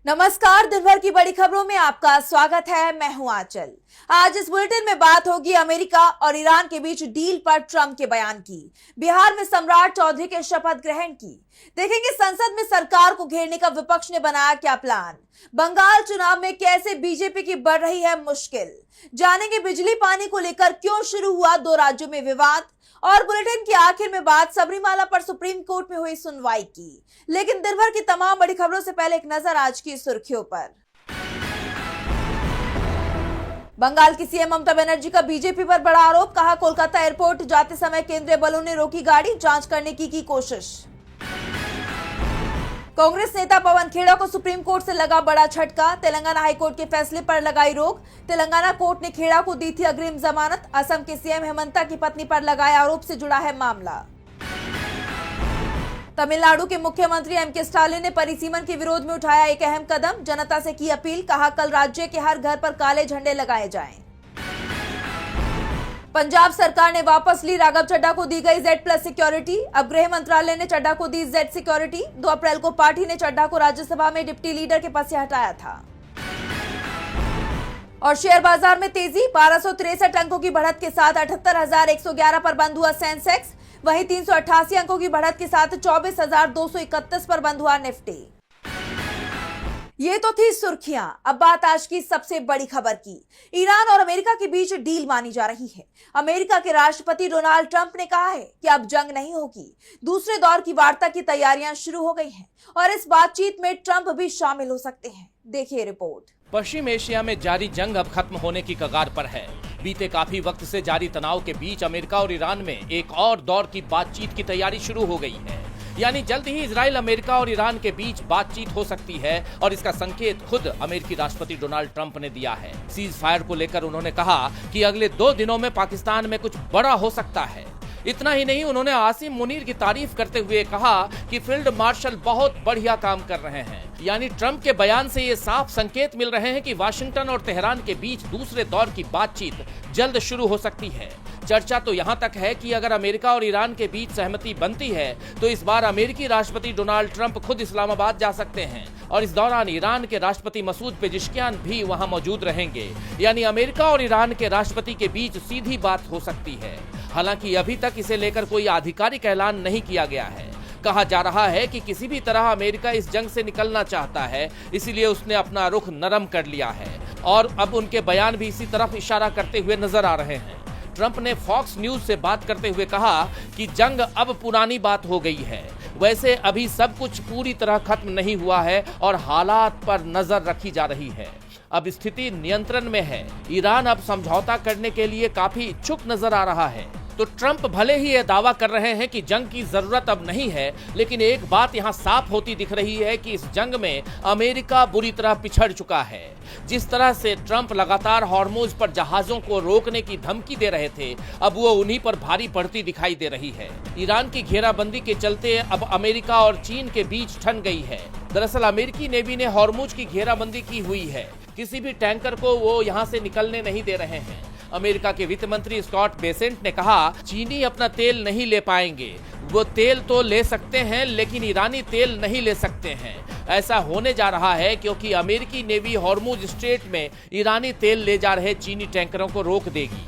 नमस्कार, दिन भर की बड़ी खबरों में आपका स्वागत है। मैं हूं आंचल। आज इस बुलेटिन में बात होगी अमेरिका और ईरान के बीच डील पर ट्रंप के बयान की, बिहार में सम्राट चौधरी के शपथ ग्रहण की, देखेंगे संसद में सरकार को घेरने का विपक्ष ने बनाया क्या प्लान, बंगाल चुनाव में कैसे बीजेपी की बढ़ रही है मुश्किल, जानेंगे बिजली पानी को लेकर क्यों शुरू हुआ दो राज्यों में विवाद, और बुलेटिन के आखिर में बात सबरीमाला पर सुप्रीम कोर्ट में हुई सुनवाई की। लेकिन दिन भर की तमाम बड़ी खबरों से पहले एक नजर आज की सुर्खियों पर। बंगाल की सीएम ममता बनर्जी का बीजेपी पर बड़ा आरोप, कहा कोलकाता एयरपोर्ट जाते समय केंद्रीय बलों ने रोकी गाड़ी, जांच करने की कोशिश। कांग्रेस नेता पवन खेड़ा को सुप्रीम कोर्ट से लगा बड़ा झटका, तेलंगाना हाईकोर्ट के फैसले पर लगाई रोक। तेलंगाना कोर्ट ने खेड़ा को दी थी अग्रिम जमानत। असम के सीएम हेमंता की पत्नी पर लगाए आरोप से जुड़ा है मामला। तमिलनाडु के मुख्यमंत्री एमके स्टालिन ने परिसीमन के विरोध में उठाया एक अहम कदम, जनता से की अपील, कहा कल राज्य के हर घर पर काले झंडे लगाए जाएं। पंजाब सरकार ने वापस ली राघव चड्ढा को दी गई Z+ सिक्योरिटी, अब गृह मंत्रालय ने चड्ढा को दी Z सिक्योरिटी। 2 अप्रैल को पार्टी ने चड्ढा को राज्यसभा में डिप्टी लीडर के पद से हटाया था। और शेयर बाजार में तेजी, 1263 अंकों की बढ़त के साथ 78,111 पर बंद हुआ सेंसेक्स, वहीं 388 अंकों की बढ़त के साथ 24,231 पर बंद हुआ निफ्टी। ये तो थी सुर्खियां। अब बात आज की सबसे बड़ी खबर की। ईरान और अमेरिका के बीच डील मानी जा रही है। अमेरिका के राष्ट्रपति डोनाल्ड ट्रंप ने कहा है कि अब जंग नहीं होगी, दूसरे दौर की वार्ता की तैयारियां शुरू हो गई हैं और इस बातचीत में ट्रंप भी शामिल हो सकते हैं। देखिए रिपोर्ट। पश्चिम एशिया में जारी जंग अब खत्म होने की कगार पर है। बीते काफी वक्त से जारी तनाव के बीच अमेरिका और ईरान में एक और दौर की बातचीत की तैयारी शुरू हो गई है। यानी जल्द ही इजराइल, अमेरिका और ईरान के बीच बातचीत हो सकती है और इसका संकेत खुद अमेरिकी राष्ट्रपति डोनाल्ड ट्रंप ने दिया है। सीज फायर को लेकर उन्होंने कहा कि अगले 2 दिनों में पाकिस्तान में कुछ बड़ा हो सकता है। इतना ही नहीं, उन्होंने आसिम मुनीर की तारीफ करते हुए कहा कि फील्ड मार्शल बहुत बढ़िया काम कर रहे हैं। यानी ट्रंप के बयान से ये साफ संकेत मिल रहे हैं कि वाशिंगटन और तेहरान के बीच दूसरे दौर की बातचीत जल्द शुरू हो सकती है। चर्चा तो यहाँ तक है कि अगर अमेरिका और ईरान के बीच सहमति बनती है तो इस बार अमेरिकी राष्ट्रपति डोनाल्ड ट्रंप खुद इस्लामाबाद जा सकते हैं और इस दौरान ईरान के राष्ट्रपति मसूद पेजिशकियान भी वहां मौजूद रहेंगे। यानी अमेरिका और ईरान के राष्ट्रपति के बीच सीधी बात हो सकती है। हालांकि अभी तक इसे लेकर कोई आधिकारिक ऐलान नहीं किया गया है। कहा जा रहा है कि किसी भी तरह अमेरिका इस जंग से निकलना चाहता है, इसीलिए उसने अपना रुख नरम कर लिया है और अब उनके बयान भी इसी तरफ इशारा करते हुए नजर आ रहे हैं। ट्रंप ने फॉक्स न्यूज से बात करते हुए कहा कि जंग अब पुरानी बात हो गई है। वैसे अभी सब कुछ पूरी तरह खत्म नहीं हुआ है और हालात पर नजर रखी जा रही है। अब स्थिति नियंत्रण में है। ईरान अब समझौता करने के लिए काफी इच्छुक नजर आ रहा है। तो ट्रंप भले ही यह दावा कर रहे हैं कि जंग की जरूरत अब नहीं है, लेकिन एक बात यहां साफ होती दिख रही है कि इस जंग में अमेरिका बुरी तरह पिछड़ चुका है। जिस तरह से ट्रंप लगातार हॉर्मुज पर जहाजों को रोकने की धमकी दे रहे थे, अब वो उन्हीं पर भारी पड़ती दिखाई दे रही है। ईरान की घेराबंदी के चलते अब अमेरिका और चीन के बीच ठन गई है। दरअसल अमेरिकी नेवी ने हॉर्मुज की घेराबंदी की हुई है। किसी भी टैंकर को वो यहाँ से निकलने नहीं दे रहे हैं। अमेरिका के वित्त मंत्री स्कॉट बेसेंट ने कहा, चीनी अपना तेल नहीं ले पाएंगे। वो तेल तो ले सकते हैं लेकिन ईरानी तेल नहीं ले सकते हैं। ऐसा होने जा रहा है क्योंकि अमेरिकी नेवी हॉर्मुज स्ट्रेट में ईरानी तेल ले जा रहे चीनी टैंकरों को रोक देगी।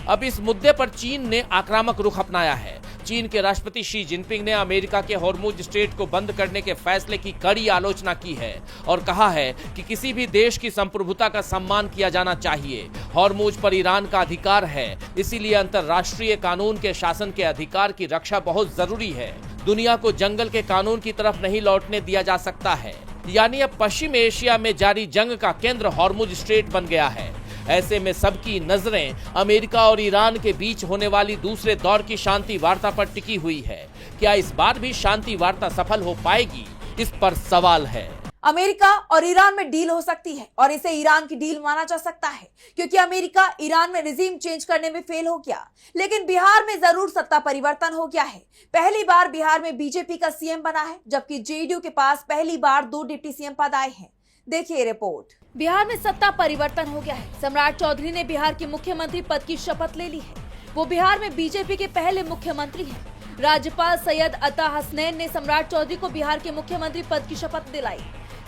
अब इस मुद्दे पर चीन ने आक्रामक रुख अपनाया है। चीन के राष्ट्रपति शी जिनपिंग ने अमेरिका के हॉर्मुज स्ट्रेट को बंद करने के फैसले की कड़ी आलोचना की है और कहा है कि किसी भी देश की संप्रभुता का सम्मान किया जाना चाहिए। हॉर्मुज पर ईरान का अधिकार है, इसीलिए अंतर्राष्ट्रीय कानून के शासन के अधिकार की रक्षा बहुत जरूरी है। दुनिया को जंगल के कानून की तरफ नहीं लौटने दिया जा सकता है। यानी अब पश्चिम एशिया में जारी जंग का केंद्र हॉर्मुज स्ट्रेट बन गया है। ऐसे में सबकी नजरें अमेरिका और ईरान के बीच होने वाली दूसरे दौर की शांति वार्ता पर टिकी हुई है। क्या इस बार भी शांति वार्ता सफल हो पाएगी, इस पर सवाल है। अमेरिका और ईरान में डील हो सकती है और इसे ईरान की डील माना जा सकता है क्योंकि अमेरिका ईरान में रिजीम चेंज करने में फेल हो गया, लेकिन बिहार में जरूर सत्ता परिवर्तन हो गया है। पहली बार बिहार में बीजेपी का सीएम बना है, जबकि जेडीयू के पास पहली बार 2 डिप्टी सीएम पद आए हैं। देखिए रिपोर्ट। बिहार में सत्ता परिवर्तन हो गया है। सम्राट चौधरी ने बिहार के मुख्यमंत्री पद की शपथ ले ली है। वो बिहार में बीजेपी के पहले मुख्यमंत्री हैं। राज्यपाल सैयद अता हसनैन ने सम्राट चौधरी को बिहार के मुख्यमंत्री पद की शपथ दिलाई।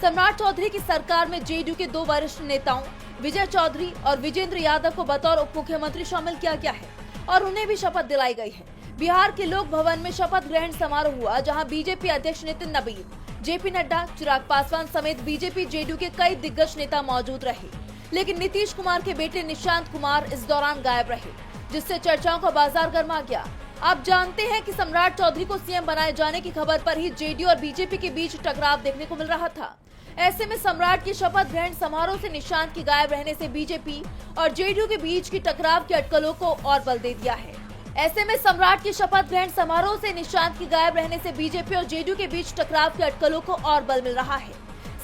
सम्राट चौधरी की सरकार में जेडीयू के 2 वरिष्ठ नेताओं विजय चौधरी और विजेंद्र यादव को बतौर उप मुख्यमंत्री शामिल किया गया है और उन्हें भी शपथ दिलाई गई है। बिहार के लोक भवन में शपथ ग्रहण समारोह हुआ, जहां बीजेपी अध्यक्ष नितिन नबीन, जेपी नड्डा, चिराग पासवान समेत बीजेपी जेडीयू के कई दिग्गज नेता मौजूद रहे। लेकिन नीतीश कुमार के बेटे निशांत कुमार इस दौरान गायब रहे, जिससे चर्चाओं का बाजार गर्मा गया। आप जानते हैं कि सम्राट चौधरी को सीएम बनाए जाने की खबर पर ही जेडीयू और बीजेपी के बीच टकराव देखने को मिल रहा था। ऐसे में सम्राट की शपथ ग्रहण समारोह से निशांत के गायब रहने से बीजेपी और जेडीयू के बीच की टकराव की अटकलों को और बल दे दिया है। ऐसे में सम्राट की शपथ ग्रहण समारोह से निशांत के गायब रहने से बीजेपी और जेडीयू के बीच टकराव की अटकलों को और बल मिल रहा है।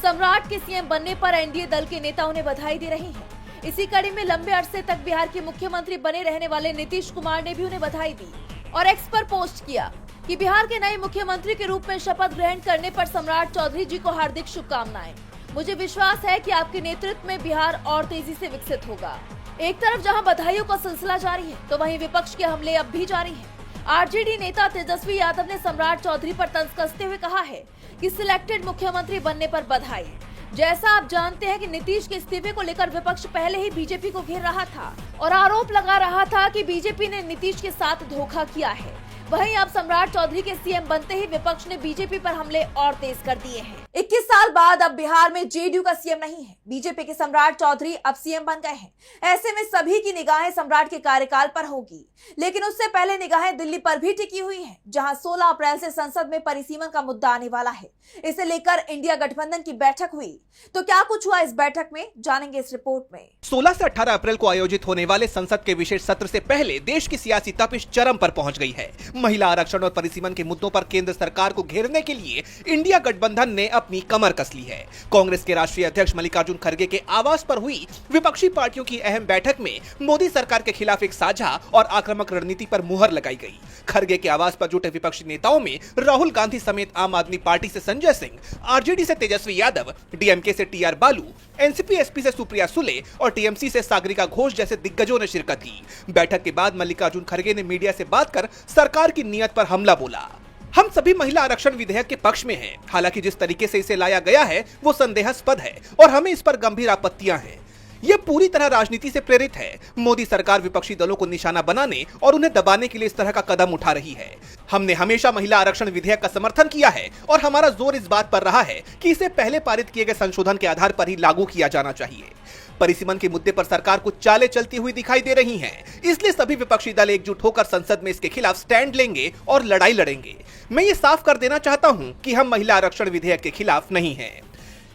सम्राट के सीएम बनने पर एनडीए दल के नेता उन्हें बधाई दे रहे हैं। इसी कड़ी में लंबे अरसे तक बिहार के मुख्यमंत्री बने रहने वाले नीतीश कुमार ने भी उन्हें बधाई दी और एक्स पर पोस्ट किया कि बिहार के नए मुख्यमंत्री के रूप में शपथ ग्रहण करने पर सम्राट चौधरी जी को हार्दिक शुभकामनाएं। मुझे विश्वास है कि आपके नेतृत्व में बिहार और तेजी से विकसित होगा। एक तरफ जहां बधाइयों का सिलसिला जारी है, तो वहीं विपक्ष के हमले अब भी जारी हैं। आरजेडी नेता तेजस्वी यादव ने सम्राट चौधरी पर तंज कसते हुए कहा है कि सिलेक्टेड मुख्यमंत्री बनने पर बधाई। जैसा आप जानते हैं कि नीतीश के इस्तीफे को लेकर विपक्ष पहले ही बीजेपी को घेर रहा था और आरोप लगा रहा था कि बीजेपी ने नीतीश के साथ धोखा किया है। वहीं अब सम्राट चौधरी के सीएम बनते ही विपक्ष ने बीजेपी पर हमले और तेज कर दिए हैं। 21 साल बाद अब बिहार में जेडीयू का सीएम नहीं है। बीजेपी के सम्राट चौधरी अब सीएम बन गए हैं। ऐसे में सभी की निगाहें सम्राट के कार्यकाल पर होगी, लेकिन उससे पहले निगाहें दिल्ली पर भी टिकी हुई हैं, जहां 16 अप्रैल से संसद में परिसीमन का मुद्दा आने वाला है। इसे लेकर इंडिया गठबंधन की बैठक हुई, तो क्या कुछ हुआ इस बैठक में, जानेंगे इस रिपोर्ट में। 16 से 18 अप्रैल को आयोजित होने वाले संसद के विशेष सत्र से पहले देश की सियासी तपिश चरम पर पहुंच गई है। महिला आरक्षण और परिसीमन के मुद्दों पर केंद्र सरकार को घेरने के लिए इंडिया गठबंधन ने अपनी कमर कस ली है। कांग्रेस के राष्ट्रीय अध्यक्ष मल्लिकार्जुन खड़गे के आवास पर हुई विपक्षी पार्टियों की अहम बैठक में मोदी सरकार के खिलाफ एक साझा और आक्रामक रणनीति पर मुहर लगाई गई। खड़गे के आवास पर जुटे विपक्षी नेताओं में राहुल गांधी समेत आम आदमी पार्टी से संजय सिंह, आरजेडी से तेजस्वी यादव, डीएमके से टीआर बालू, एनसीपी एसपी से सुप्रिया सुले और टीएमसी से सागरिका घोष जैसे दिग्गजों ने शिरकत की। बैठक के बाद मल्लिकार्जुन खड़गे ने मीडिया से बात कर सरकार की नीयत पर हमला बोला। हम सभी महिला आरक्षण विधेयक के पक्ष में हैं। हालांकि जिस तरीके से इसे लाया गया है वो संदेहास्पद है और हमें इस पर गंभीर आपत्तियां हैं। यह पूरी तरह राजनीति से प्रेरित है। मोदी सरकार विपक्षी दलों को निशाना बनाने और उन्हें दबाने के लिए इस तरह का कदम उठा रही है। हमने हमेशा महिला आरक्षण विधेयक का समर्थन किया है और हमारा जोर इस बात पर रहा है कि इसे पहले पारित किए गए संशोधन के आधार पर ही लागू किया जाना चाहिए। परिसीमन के मुद्दे पर सरकार कुछ चालें चलती हुई दिखाई दे रही हैं, इसलिए सभी विपक्षी दल एकजुट होकर संसद में इसके खिलाफ स्टैंड लेंगे और लड़ाई लड़ेंगे। मैं ये साफ कर देना चाहता हूं कि हम महिला आरक्षण विधेयक के खिलाफ नहीं हैं।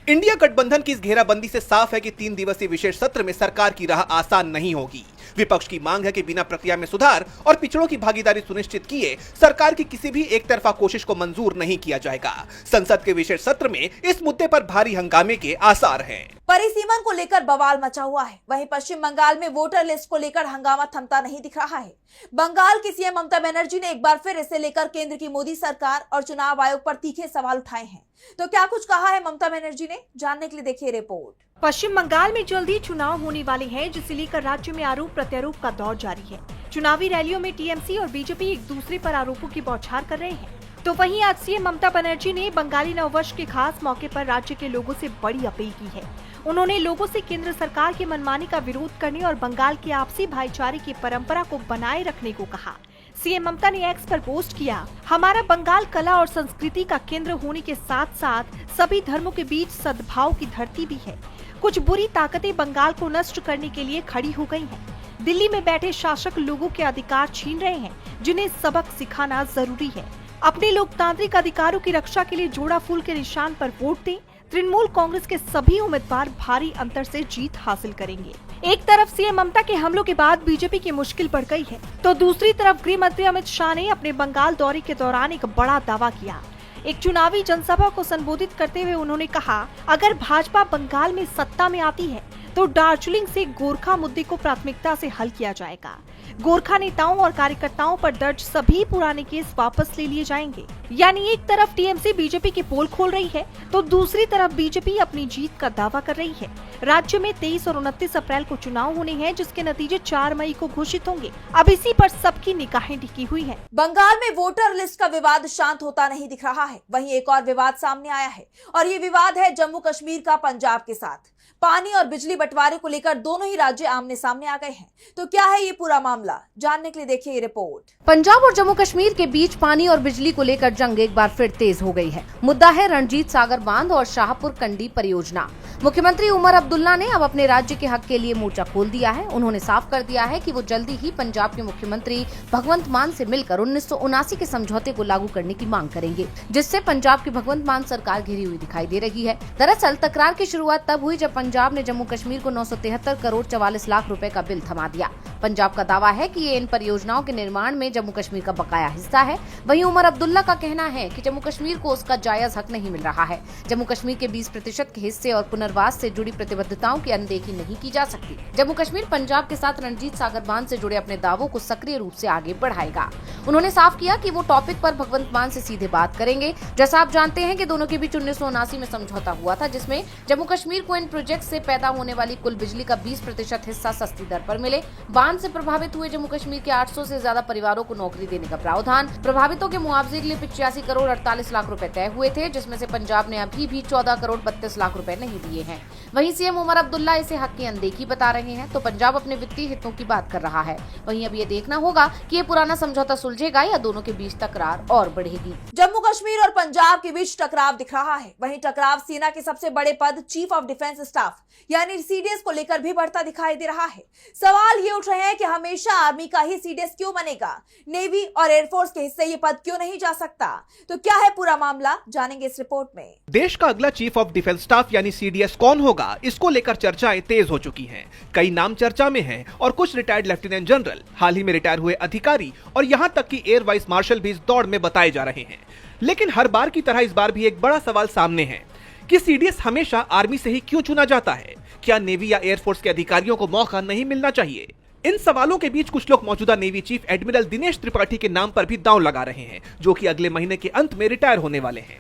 इंडिया गठबंधन की इस घेराबंदी से साफ है कि 3 दिवसीय विशेष सत्र में सरकार की राह आसान नहीं होगी। विपक्ष की मांग है कि बिना प्रक्रिया में सुधार और पिछड़ों की भागीदारी सुनिश्चित किए सरकार की किसी भी एक तरफा कोशिश को मंजूर नहीं किया जाएगा। संसद के विशेष सत्र में इस मुद्दे पर भारी हंगामे के आसार हैं। परिसीमन को लेकर बवाल मचा हुआ है। वहीं पश्चिम बंगाल में वोटर लिस्ट को लेकर हंगामा थमता नहीं दिख रहा है। बंगाल की सीएम ममता बनर्जी ने एक बार फिर इसे लेकर केंद्र की मोदी सरकार और चुनाव आयोग पर तीखे सवाल उठाए हैं। तो क्या कुछ कहा है ममता बनर्जी ने, जानने के लिए देखिए रिपोर्ट। पश्चिम बंगाल में जल्द ही चुनाव होने वाले हैं, जिसे लेकर राज्य में आरोप प्रत्यारोप का दौर जारी है। चुनावी रैलियों में टीएमसी और बीजेपी एक दूसरे पर आरोपों की बौछार कर रहे हैं। तो वहीं आज सीएम ममता बनर्जी ने बंगाली नववर्ष के खास मौके पर राज्य के लोगों से बड़ी अपील की है। उन्होंने लोगों से केंद्र सरकार की मनमानी का विरोध करने और बंगाल की आपसी भाईचारे की परंपरा को बनाए रखने को कहा। सीएम ममता ने एक्स पर पोस्ट किया, हमारा बंगाल कला और संस्कृति का केंद्र होने के साथ साथ सभी धर्मों के बीच सद्भाव की धरती भी है। कुछ बुरी ताकतें बंगाल को नष्ट करने के लिए खड़ी हो गई हैं। दिल्ली में बैठे शासक लोगों के अधिकार छीन रहे हैं, जिन्हें सबक सिखाना जरूरी है। अपने लोकतांत्रिक अधिकारों की रक्षा के लिए जोड़ा फूल के निशान पर वोट दें। तृणमूल कांग्रेस के सभी उम्मीदवार भारी अंतर से जीत हासिल करेंगे। एक तरफ सीएम ममता के हमलों के बाद बीजेपी की मुश्किल बढ़ गई है, तो दूसरी तरफ गृह मंत्री अमित शाह ने अपने बंगाल दौरे के दौरान एक बड़ा दावा किया। एक चुनावी जनसभा को संबोधित करते हुए उन्होंने कहा, अगर भाजपा बंगाल में सत्ता में आती है तो दार्जिलिंग से गोरखा मुद्दे को प्राथमिकता से हल किया जाएगा। गोरखा नेताओं और कार्यकर्ताओं पर दर्ज सभी पुराने केस वापस ले लिए जाएंगे। यानी एक तरफ टीएमसी बीजेपी की पोल खोल रही है तो दूसरी तरफ बीजेपी अपनी जीत का दावा कर रही है। राज्य में 23 और 29 अप्रैल को चुनाव होने हैं, जिसके नतीजे 4 मई को घोषित होंगे। अब इसी पर सबकी निगाहें टिकी हुई हैं। बंगाल में वोटर लिस्ट का विवाद शांत होता नहीं दिख रहा है। वहीं एक और विवाद सामने आया है और ये विवाद है जम्मू कश्मीर का पंजाब के साथ। पानी और बिजली बंटवारे को लेकर दोनों ही राज्य आमने सामने आ गए हैं। तो क्या है ये पूरा मामला, जानने के लिए देखिए ये रिपोर्ट। पंजाब और जम्मू कश्मीर के बीच पानी और बिजली को लेकर जंग एक बार फिर तेज हो गई है। मुद्दा है रणजीत सागर बांध और शाहपुर कंडी परियोजना। मुख्यमंत्री उमर अब्दुल्ला ने अब अपने राज्य के हक के लिए मोर्चा खोल दिया है। उन्होंने साफ कर दिया है कि वो जल्दी ही पंजाब के मुख्यमंत्री भगवंत मान से मिलकर 1979 के समझौते को लागू करने की मांग करेंगे, जिससे पंजाब की भगवंत मान सरकार घिरी हुई दिखाई दे रही है। दरअसल तकरार की शुरुआत तब हुई जब पंजाब ने जम्मू कश्मीर को 973 करोड़ 44 लाख रुपए का बिल थमा दिया। पंजाब का दावा है कि ये इन परियोजनाओं के निर्माण में जम्मू कश्मीर का बकाया हिस्सा है। वहीं उमर अब्दुल्ला का कहना है कि जम्मू कश्मीर को उसका जायज हक नहीं मिल रहा है। जम्मू कश्मीर के 20% के हिस्से और पुनर्वास से जुड़ी प्रतिबद्धताओं की अनदेखी नहीं की जा सकती। जम्मू कश्मीर पंजाब के साथ रणजीत सागर बांध से जुड़े अपने दावों को सक्रिय रूप से आगे बढ़ाएगा। उन्होंने साफ किया कि वो टॉपिक पर भगवंत मान से सीधे बात करेंगे। जैसा आप जानते हैं कि दोनों के बीच 1979 में समझौता हुआ था, जिसमें जम्मू कश्मीर को इन प्रोजेक्ट से पैदा होने वाली कुल बिजली का 20% हिस्सा सस्ती दर पर मिले। बांध से प्रभावित हुए जम्मू कश्मीर के 800 से ज्यादा परिवारों को नौकरी देने का प्रावधान। प्रभावितों के मुआवजे के लिए 85 करोड़ 48 लाख रुपए तय हुए थे, जिसमें से पंजाब ने अभी भी 14 करोड़ 32 लाख रुपए नहीं दिए हैं। वहीं सीएम उमर अब्दुल्ला इसे हक की अनदेखी बता रहे हैं, तो पंजाब अपने वित्तीय हितों की बात कर रहा है। वहीं अब ये देखना होगा कि ये पुराना समझौता सुलझेगा या दोनों के बीच तकरार और बढ़ेगी। जम्मू कश्मीर और पंजाब के बीच टकराव दिख रहा है। वहीं टकराव सेना के सबसे बड़े पद चीफ ऑफ डिफेंस स्टाफ यानी सीडीएस को लेकर भी बढ़ता दिखाई दे रहा है। सवाल ये उठ रहे हैं कि हमेशा आर्मी का ही सीडीएस क्यों बनेगा, नेवी और एयरफोर्स के हिस्से ये पद क्यों नहीं जा सकता। तो क्या है पूरा मामला, जानेंगे इस रिपोर्ट में। देश का अगला चीफ ऑफ डिफेंस स्टाफ यानी सीडीएस कौन होगा, इसको लेकर चर्चाएं तेज हो चुकी हैं। कई नाम चर्चा में हैं और कुछ रिटायर्ड लेफ्टिनेंट जनरल, हाल ही में रिटायर हुए अधिकारी और यहाँ तक कि एयर वाइस मार्शल भी इस दौड़ में बताए जा रहे हैं। लेकिन हर बार की तरह इस बार भी एक बड़ा सवाल सामने है कि सीडीएस हमेशा आर्मी से ही क्यों चुना जाता है। क्या नेवी या एयरफोर्स के अधिकारियों को मौका नहीं मिलना चाहिए? इन सवालों के बीच कुछ लोग मौजूदा navy chief admiral Dinesh Tripathi के नाम पर भी दांव लगा रहे हैं, जो कि अगले महीने के अंत में रिटायर होने वाले हैं।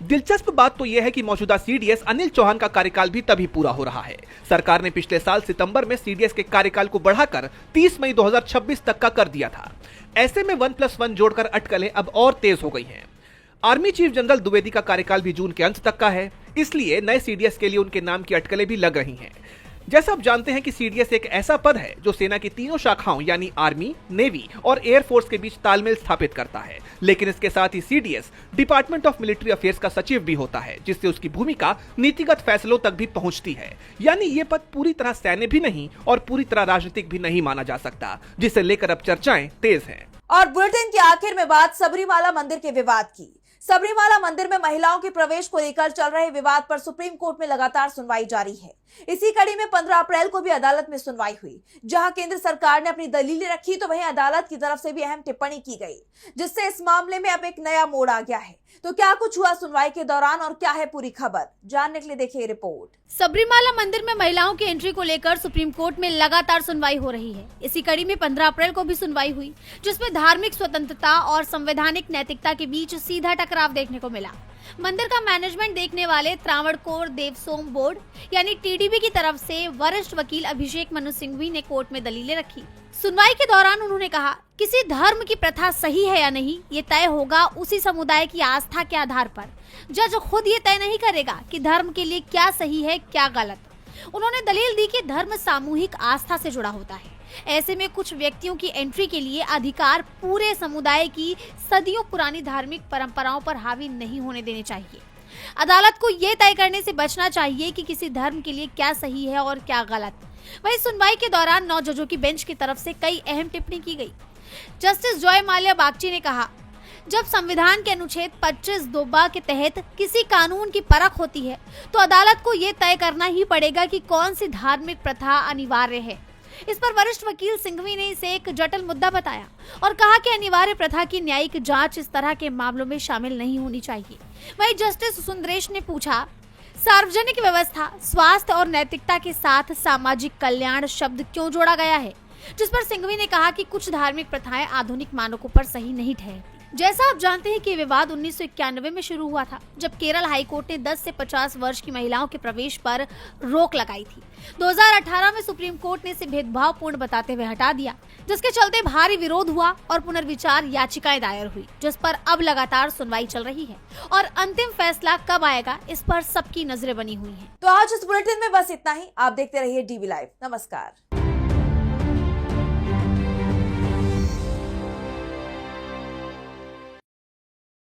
दिलचस्प बात तो यह है कि मौजूदा सीडीएस अनिल चौहान का कार्यकाल भी तभी पूरा हो रहा है। सरकार ने पिछले साल सितंबर में सीडीएस के कार्यकाल को बढ़ाकर 30 मई 2026 तक का कर दिया था। ऐसे में 1+1 जोड़कर अटकलें अब और तेज हो गई हैं। आर्मी चीफ जनरल द्विवेदी का कार्यकाल भी जून के अंत तक का है, इसलिए नए सीडीएस के लिए उनके नाम की अटकलें भी लग रही हैं। जैसा आप जानते हैं कि सीडीएस एक ऐसा पद है जो सेना की तीनों शाखाओं यानी आर्मी, नेवी और एयरफोर्स के बीच तालमेल स्थापित करता है। लेकिन इसके साथ ही CDS department of military affairs का सचिव भी होता है, जिससे उसकी भूमिका नीतिगत फैसलों तक भी पहुंचती है। यानी ये पद पूरी तरह सैन्य भी नहीं और पूरी तरह राजनीतिक भी नहीं माना जा सकता, जिसे लेकर अब चर्चाएं तेज हैं। और बुलेटिन के आखिर में बात सबरीमाला मंदिर के विवाद की। सबरीमाला मंदिर में महिलाओं के प्रवेश को लेकर चल रहे विवाद पर सुप्रीम कोर्ट में लगातार सुनवाई जारी है। इसी कड़ी में 15 अप्रैल को भी अदालत में सुनवाई हुई, जहां केंद्र सरकार ने अपनी दलीलें रखी तो वहीं अदालत की तरफ से भी अहम टिप्पणी की गई, जिससे इस मामले में अब एक नया मोड़ आ गया है। तो क्या कुछ हुआ सुनवाई के दौरान और क्या है पूरी खबर, जानने के लिए देखिए रिपोर्ट। सबरीमाला मंदिर में महिलाओं की एंट्री को लेकर सुप्रीम कोर्ट में लगातार सुनवाई हो रही है। इसी कड़ी में 15 अप्रैल को भी सुनवाई हुई, जिसमें धार्मिक स्वतंत्रता और संवैधानिक नैतिकता के बीच सीधा टकराव देखने को मिला। मंदिर का मैनेजमेंट देखने वाले त्रावणकोर देवसोम बोर्ड यानी टीडीबी की तरफ से वरिष्ठ वकील अभिषेक मनु सिंघवी ने कोर्ट में दलीलें रखी। सुनवाई के दौरान उन्होंने कहा, किसी धर्म की प्रथा सही है या नहीं ये तय होगा उसी समुदाय की आस्था के आधार पर। जज खुद ये तय नहीं करेगा कि धर्म के लिए क्या सही है क्या गलत। उन्होंने दलील दी कि धर्म सामूहिक आस्था से जुड़ा होता है। ऐसे में कुछ व्यक्तियों की एंट्री के लिए अधिकार पूरे समुदाय की सदियों पुरानी धार्मिक परंपराओं पर हावी नहीं होने देने चाहिए। अदालत को ये तय करने से बचना चाहिए कि किसी धर्म के लिए क्या सही है और क्या गलत। वहीं सुनवाई के दौरान 9 जजों की बेंच की तरफ से कई अहम टिप्पणी की गई। जस्टिस जॉय माल्या बागची ने कहा, जब संविधान के अनुच्छेद 25(2) के तहत किसी कानून की परख होती है तो अदालत को ये तय करना ही पड़ेगा कि कौन सी धार्मिक प्रथा अनिवार्य है। इस पर वरिष्ठ वकील सिंघवी ने इसे एक जटिल मुद्दा बताया और कहा कि अनिवार्य प्रथा की न्यायिक जांच इस तरह के मामलों में शामिल नहीं होनी चाहिए। वहीं जस्टिस सुंदरेश ने पूछा, सार्वजनिक व्यवस्था, स्वास्थ्य और नैतिकता के साथ सामाजिक कल्याण शब्द क्यों जोड़ा गया है, जिस पर सिंघवी ने कहा कि कुछ धार्मिक प्रथाएं आधुनिक मानकों पर सही नहीं ठहरती। जैसा आप जानते हैं कि विवाद 1991 में शुरू हुआ था, जब केरल हाईकोर्ट ने 10 से 50 वर्ष की महिलाओं के प्रवेश पर रोक लगाई थी। 2018 में सुप्रीम कोर्ट ने इसे भेदभावपूर्ण बताते हुए हटा दिया, जिसके चलते भारी विरोध हुआ और पुनर्विचार याचिकाएं दायर हुई, जिस पर अब लगातार सुनवाई चल रही है और अंतिम फैसला कब आएगा इस पर सबकी नजरें बनी हुई हैं। तो आज इस बुलेटिन में बस इतना ही। आप देखते रहिए डीवी लाइव। नमस्कार।